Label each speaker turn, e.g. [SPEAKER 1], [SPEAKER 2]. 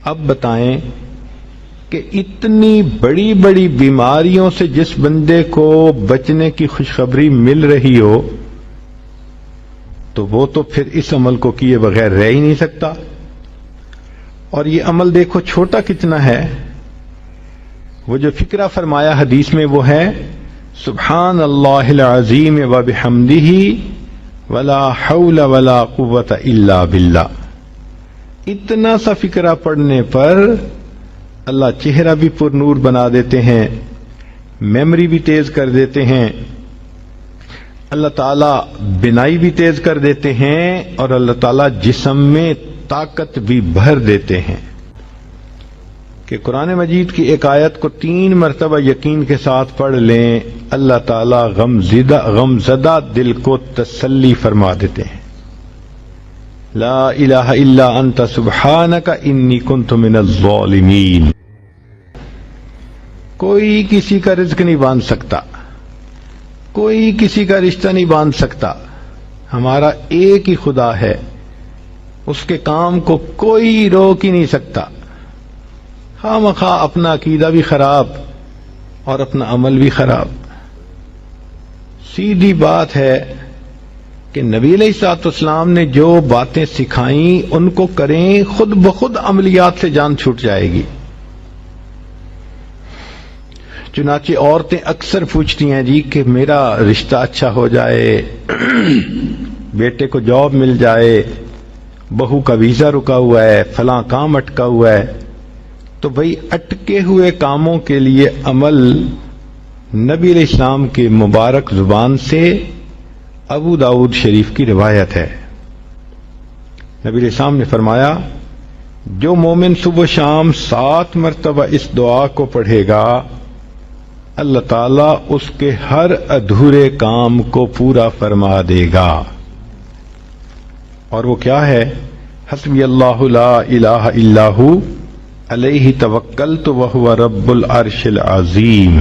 [SPEAKER 1] اب بتائیں کہ اتنی بڑی بڑی بیماریوں سے جس بندے کو بچنے کی خوشخبری مل رہی ہو تو وہ تو پھر اس عمل کو کیے بغیر رہ ہی نہیں سکتا. اور یہ عمل دیکھو چھوٹا کتنا ہے. وہ جو فکرہ فرمایا حدیث میں وہ ہے سبحان اللہ العظیم وبحمدہ ولا حول ولا قوت الا باللہ. اتنا سا فکرہ پڑھنے پر اللہ چہرہ بھی پر نور بنا دیتے ہیں، میموری بھی تیز کر دیتے ہیں، اللہ تعالیٰ بینائی بھی تیز کر دیتے ہیں، اور اللہ تعالیٰ جسم میں طاقت بھی بھر دیتے ہیں. کہ قرآن مجید کی ایک آیت کو 3 مرتبہ یقین کے ساتھ پڑھ لیں، اللہ تعالیٰ غمزدہ دل کو تسلی فرما دیتے ہیں. لا الہ الا انت سبحانک انی کنت من الظالمین. کوئی کسی کا رزق نہیں باندھ سکتا، کوئی کسی کا رشتہ نہیں باندھ سکتا. ہمارا ایک ہی خدا ہے، اس کے کام کو کوئی روک ہی نہیں سکتا. خواہ مخواہ اپنا عقیدہ بھی خراب اور اپنا عمل بھی خراب. سیدھی بات ہے کہ نبی علیہ الصلوۃ والسلام نے جو باتیں سکھائیں ان کو کریں، خود بخود عملیات سے جان چھوٹ جائے گی. چنانچہ عورتیں اکثر پوچھتی ہیں جی کہ میرا رشتہ اچھا ہو جائے، بیٹے کو جاب مل جائے، بہو کا ویزا رکا ہوا ہے، فلاں کام اٹکا ہوا ہے. تو بھئی اٹکے ہوئے کاموں کے لیے عمل نبی علیہ السلام کے مبارک زبان سے ابو داؤد شریف کی روایت ہے. نبی علیہ السلام نے فرمایا جو مومن صبح و شام 7 مرتبہ اس دعا کو پڑھے گا اللہ تعالیٰ اس کے ہر ادھورے کام کو پورا فرما دے گا. اور وہ کیا ہے؟ حسبی اللہ لا الہ الا ہو علیہ توکلت وہو رب العرش العظیم.